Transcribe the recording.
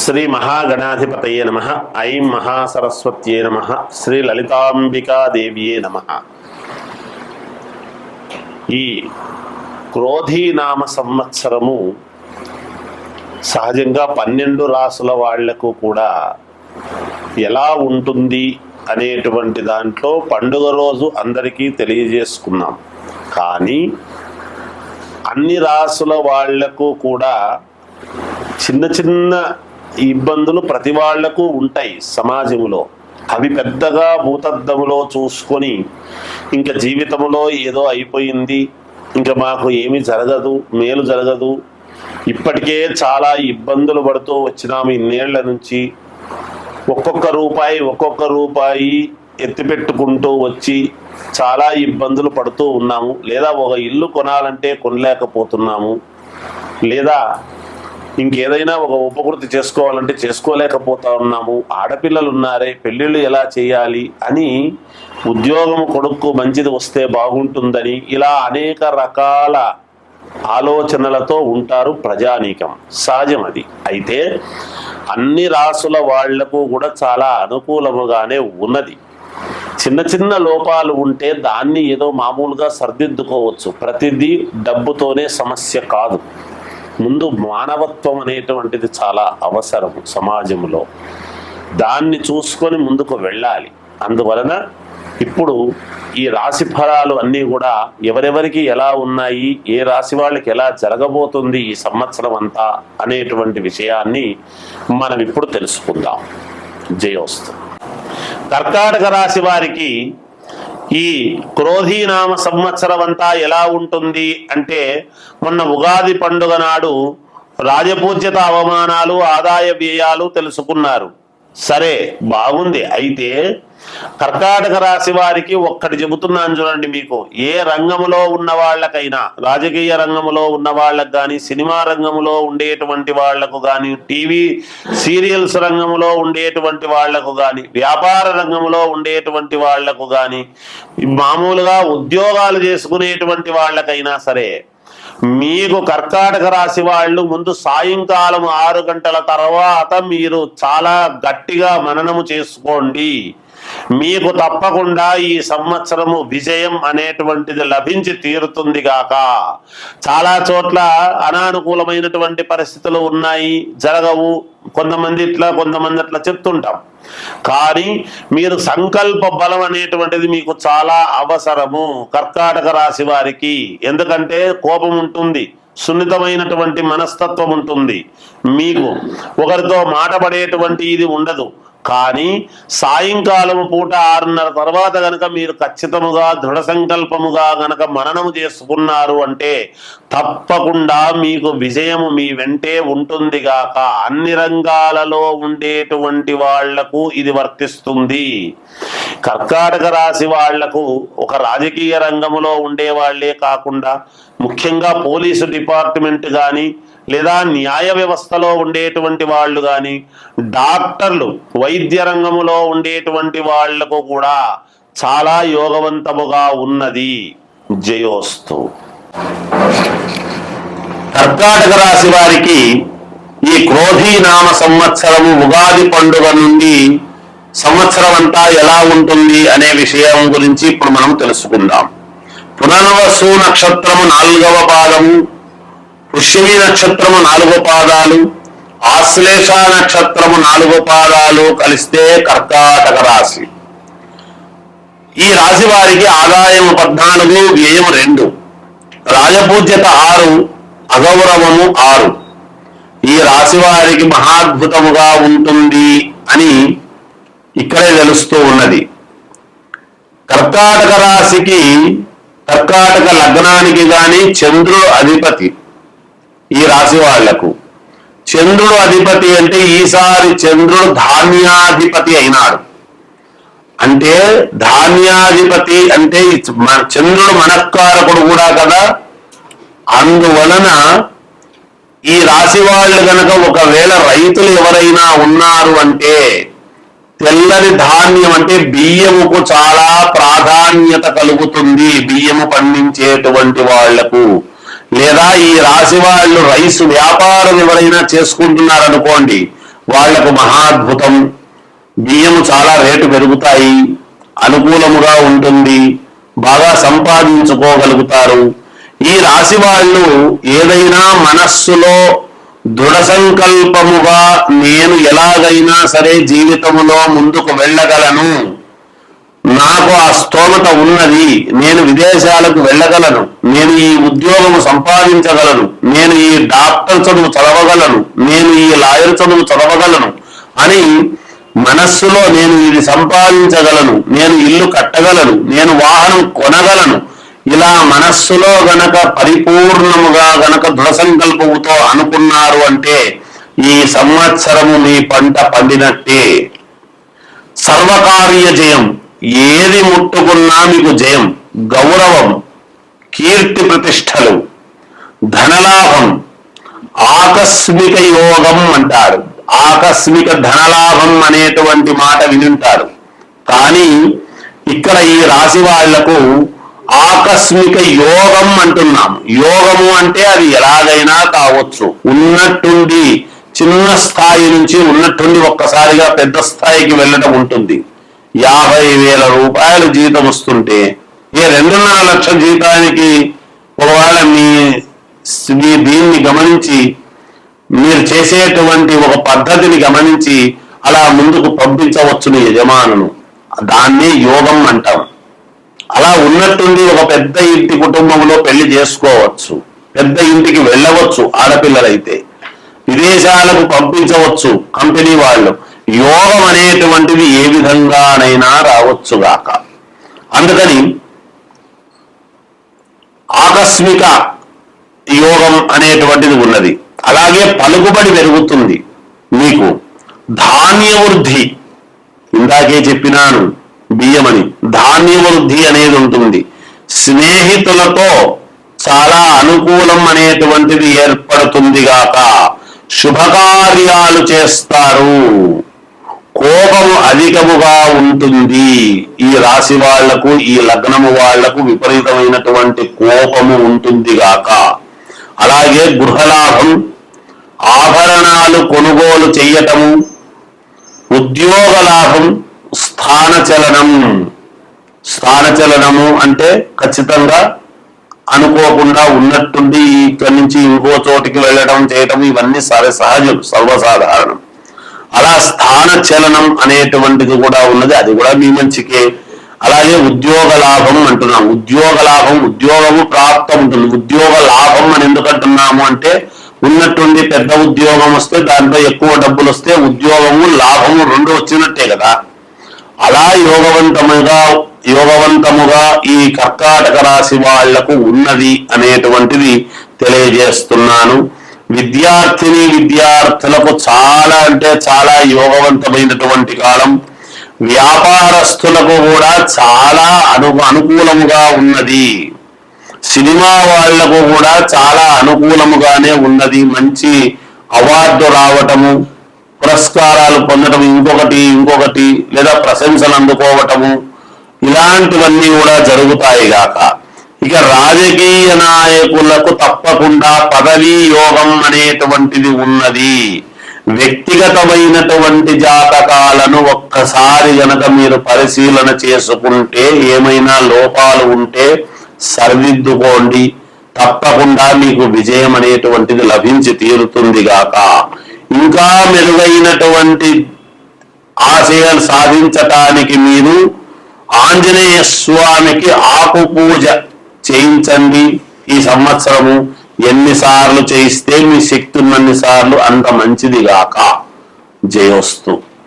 శ్రీ మహాగణాధిపతయే నమః. ఐం మహాసరస్వత్యే నమః. శ్రీ లలితాంబికాదేవ్యే నమః. ఈ క్రోధీనామ సంవత్సరము సహజంగా 12 రాసుల వాళ్లకు కూడా ఎలా ఉంటుంది అనేటువంటి దాంట్లో పండుగ రోజు అందరికీ తెలియజేసుకున్నాం. కానీ అన్ని రాసుల వాళ్లకు కూడా చిన్న చిన్న ఇబ్బందులు ప్రతి వాళ్లకు ఉంటాయి సమాజంలో. అవి పెద్దగా భూతద్దములో చూసుకొని ఇంకా జీవితంలో ఏదో అయిపోయింది, ఇంకా మాకు ఏమీ జరగదు, మేలు జరగదు, ఇప్పటికే చాలా ఇబ్బందులు పడుతూ వచ్చినాము ఇన్నేళ్ల నుంచి, ఒక్కొక్క రూపాయి ఎత్తిపెట్టుకుంటూ వచ్చి చాలా ఇబ్బందులు పడుతూ ఉన్నాము, లేదా ఒక ఇల్లు కొనాలంటే కొనలేకపోతున్నాము, లేదా ఇంకేదైనా ఒక ఉపకృతి చేసుకోవాలంటే చేసుకోలేకపోతా ఉన్నాము, ఆడపిల్లలు ఉన్నారే పెళ్ళిళ్ళు ఎలా చేయాలి అని, ఉద్యోగం కొడుకు మంచిది వస్తే బాగుంటుందని, ఇలా అనేక రకాల ఆలోచనలతో ఉంటారు ప్రజానీకం. సహజం అది. అయితే అన్ని రాసుల వాళ్లకు కూడా చాలా అనుకూలముగానే ఉన్నది. చిన్న చిన్న లోపాలు ఉంటే దాన్ని ఏదో మామూలుగా సర్దిద్దుకోవచ్చు. ప్రతిదీ డబ్బుతోనే సమస్య కాదు. ముందు మానవత్వం అనేటువంటిది చాలా అవసరం సమాజంలో. దాన్ని చూసుకొని ముందుకు వెళ్ళాలి. అందువలన ఇప్పుడు ఈ రాశి ఫలాలు అన్నీ కూడా ఎవరెవరికి ఎలా ఉన్నాయి, ఏ రాశి వాళ్ళకి ఎలా జరగబోతుంది ఈ సంవత్సరం అంతా అనేటువంటి విషయాన్ని మనం ఇప్పుడు తెలుసుకుందాం. జయోస్తు. కర్కాటక రాశి వారికి ఈ క్రోధీనామ సంవత్సరం అంతా ఎలా ఉంటుంది అంటే, మొన్న ఉగాది పండుగ నాడు రాజపూజ్యత అవమానాలు, ఆదాయ వ్యయాలు తెలుసుకున్నారు. సరే, బాగుంది. అయితే కర్కాటక రాశి వారికి ఒక్కటి చెబుతున్నాను చూడండి. మీకు ఏ రంగములో ఉన్న వాళ్ళకైనా, రాజకీయ రంగములో ఉన్న వాళ్ళకు కానీ, సినిమా రంగములో ఉండేటువంటి వాళ్లకు కానీ, టీవీ సీరియల్స్ రంగములో ఉండేటువంటి వాళ్లకు కానీ, వ్యాపార రంగంలో ఉండేటువంటి వాళ్లకు కానీ, మామూలుగా ఉద్యోగాలు చేసుకునేటువంటి వాళ్ళకైనా సరే, మీకు కర్కాటక రాశి వాళ్ళు ముందు సాయంకాలం 6 గంటల తర్వాత మీరు చాలా గట్టిగా మననము చేసుకోండి. మీకు తప్పకుండా ఈ సంవత్సరము విజయం అనేటువంటిది లభించి తీరుతుంది గాక. చాలా చోట్ల అనానుకూలమైనటువంటి పరిస్థితులు ఉన్నాయి, జరగవు. కొంతమంది ఇట్లా, కొంతమంది అట్లా చెప్తుంటాం. కానీ మీరు సంకల్ప బలం అనేటువంటిది మీకు చాలా అవసరము కర్కాటక రాశి వారికి. ఎందుకంటే కోపం ఉంటుంది, సున్నితమైనటువంటి మనస్తత్వం ఉంటుంది, మీకు ఒకరితో మాట పడేటువంటి ఇది ఉండదు. కానీ సాయంకాలం పూట 6:30 తర్వాత గనక మీరు ఖచ్చితముగా దృఢ సంకల్పముగా గనక మననము చేసుకున్నారు అంటే తప్పకుండా మీకు విజయము మీ వెంటే ఉంటుంది గాక. అన్ని రంగాలలో ఉండేటువంటి వాళ్లకు ఇది వర్తిస్తుంది. కర్కాటక రాశి వాళ్లకు ఒక రాజకీయ రంగంలో ఉండే వాళ్లే కాకుండా, ముఖ్యంగా పోలీసు డిపార్ట్మెంట్ కానీ, లేదా న్యాయ వ్యవస్థలో ఉండేటువంటి వాళ్ళు కానీ, డాక్టర్లు వైద్య రంగములో ఉండేటువంటి వాళ్లకు కూడా చాలా యోగవంతముగా ఉన్నది. జయోస్తు. కర్కాటక రాశి వారికి ఈ క్రోధీనామ సంవత్సరము ఉగాది పండుగ నుండి సంవత్సరం అంతా ఎలా ఉంటుంది అనే విషయం గురించి ఇప్పుడు మనం తెలుసుకుందాం. పునర్వసు నక్షత్రము 4వ పాదము, పుష్యమి నక్షత్రము 4 పాదాలు, ఆశ్లేష నక్షత్రము 4 పాదాలు కలిస్తే కర్కాటక రాశి. ఈ రాశి వారికి ఆదాయం 14, వ్యయం 2, రాజపూజ్యత 6, అగౌరవము 6. ఈ రాశి వారికి మహాద్భుతముగా ఉంటుంది అని ఇక్కడే తెలుస్తూ ఉన్నది. కర్కాటక రాశికి, కర్కాటక లగ్నానికి గాని చంద్రుడు అధిపతి. ఈ రాశి వాళ్లకు చంద్రుడు అధిపతి అంటే ఈసారి చంద్రుడు ధాన్యాధిపతి అయినాడు. అంటే ధాన్యాధిపతి అంటే చంద్రుడు మనఃకారకుడు కూడా కదా. అందువలన ఈ రాశి వాళ్ళు గనక ఒకవేళ రైతులు ఎవరైనా ఉన్నారు అంటే, తెల్లని ధాన్యం అంటే బియ్యముకు చాలా ప్రాధాన్యత కలుగుతుంది బియ్యము పండించేటువంటి వాళ్లకు. లేదా ఈ రాశి వాళ్ళు రైసు వ్యాపారం ఎవరైనా చేసుకుంటున్నారనుకోండి, వాళ్లకు మహాద్భుతం. బియ్యం చాలా రేటు పెరుగుతాయి, అనుకూలముగా ఉంటుంది, బాగా సంపాదించుకోగలుగుతారు. ఈ రాశి వాళ్ళు ఏదైనా మనస్సులో దృఢ సంకల్పముగా నేను ఎలాగైనా సరే జీవితంలో ముందుకు వెళ్ళగలను, నాకు ఆ స్తోమత ఉన్నది, నేను విదేశాలకు వెళ్ళగలను, నేను ఈ ఉద్యోగము సంపాదించగలను, నేను ఈ డాక్టర్ చదువు చదవగలను, నేను ఈ లాయర్ చదువు చదవగలను అని మనస్సులో నేను ఇది సంపాదించగలను, నేను ఇల్లు కట్టగలను, నేను వాహనం కొనగలను, ఇలా మనస్సులో గనక పరిపూర్ణముగా గనక దృఢ సంకల్పముతో అనుకున్నారు అంటే ఈ సంవత్సరము మీ పంట పండినట్టే. సర్వకార్య జయం, ఏది ముట్టుకున్నా మీకు జయం, గౌరవం, కీర్తి ప్రతిష్టలు, ధనలాభం, ఆకస్మిక యోగం అంటారు. ఆకస్మిక ధనలాభం అనేటువంటి మాట వినుంటారు. కానీ ఇక్కడ ఈ రాశి వాళ్లకు ఆకస్మిక యోగం అంటున్నాం. యోగము అంటే అది ఎలాగైనా కావచ్చు. ఉన్నట్టుండి చిన్న స్థాయి నుంచి ఉన్నట్టుండి ఒక్కసారిగా పెద్ద స్థాయికి వెళ్ళడం ఉంటుంది. 50,000 రూపాయలు జీతం వస్తుంటే 2.5 లక్షల జీతానికి ఒకవేళ మీ దీన్ని గమనించి మీరు చేసేటువంటి ఒక పద్ధతిని గమనించి అలా ముందుకు పంపించవచ్చును యజమానును. దాన్నే యోగం అంటాం. అలా ఉన్నట్టుండి ఒక పెద్ద ఇంటి కుటుంబంలో పెళ్లి చేసుకోవచ్చు, పెద్ద ఇంటికి వెళ్ళవచ్చు, ఆడపిల్లలైతే విదేశాలకు పంపించవచ్చు కంపెనీ వాళ్ళు. యోగం అనేటువంటిది ఏ విధంగానైనా రావచ్చుగాక. అందుకని ఆకస్మిక యోగం అనేటువంటిది ఉన్నది. అలాగే పలుకుబడి పెరుగుతుంది మీకు. ధాన్య వృద్ధి, ఇందాకే చెప్పినాను బియ్యమని, ధాన్య వృద్ధి అనేది ఉంటుంది. స్నేహితులతో చాలా అనుకూలం అనేటువంటిది ఏర్పడుతుంది గాక. శుభకార్యాలు చేస్తారు, కోపము అధికముగా ఉంటుంది. ఈ రాశి వాళ్లకు, ఈ లగ్నము వాళ్లకు విపరీతమైనటువంటి కోపము ఉంటుంది గాక. అలాగే గృహలాభం, ఆభరణాలు కొనుగోలు చెయ్యటము, ఉద్యోగ లాభం, స్థానచలనం. స్థానచలనము అంటే ఖచ్చితంగా అనుకోకుండా ఉన్నట్టుండి ఇక్కడి నుంచి ఇంకో చోటికి వెళ్ళడం చేయటం, ఇవన్నీ సహజం, సర్వసాధారణం. అలా స్థానచలనం అనేటువంటిది కూడా ఉన్నది, అది కూడా మీ మంచికే. అలాగే ఉద్యోగ లాభం అంటున్నాం. ఉద్యోగ లాభం, ఉద్యోగము ప్రాప్తం ఉంటుంది. ఉద్యోగ లాభం అని ఎందుకంటున్నాము అంటే ఉన్నట్టుండి పెద్ద ఉద్యోగం వస్తే దాంట్లో ఎక్కువ డబ్బులు వస్తే ఉద్యోగము లాభము రెండు వచ్చినట్టే కదా. అలా యోగవంతముగా ఈ కర్కాటక రాశి వాళ్లకు ఉన్నది అనేటువంటిది తెలియజేస్తున్నాను. విద్యార్థులకు చాలా అంటే చాలా యోగవంతమైనటువంటి కాలం. వ్యాపారస్తులకు కూడా చాలా అనుకూలముగా ఉన్నది. సినిమా వాళ్లకు కూడా చాలా అనుకూలముగానే ఉన్నది. మంచి అవార్డు రావటము, పురస్కారాలు పొందటం, ఇంకొకటి లేదా ప్రశంసలు అందుకోవటము, ఇలాంటివన్నీ కూడా జరుగుతాయి గాక. ఇక రాజకీయ నాయకులకు తప్పకుండా పదవీ యోగం అనేటువంటిది ఉన్నది. వ్యక్తిగతమైనటువంటి జాతకాలను ఒక్కసారి గనక మీరు పరిశీలన చేసుకుంటే ఏమైనా లోపాలు ఉంటే సరిదిద్దుకోండి. తప్పకుండా మీకు విజయం అనేటువంటిది లభించి తీరుతుంది గాక. ఇంకా మెరుగైనటువంటి ఆశయాలు సాధించటానికి మీరు ఆంజనేయ స్వామికి ఆకు పూజ చేయించండి. ఈ సంవత్సరము ఎన్నిసార్లు చేయిస్తే మీ శక్తి ఉన్నన్ని సార్లు అంత మంచిది గాక. జయోస్తు.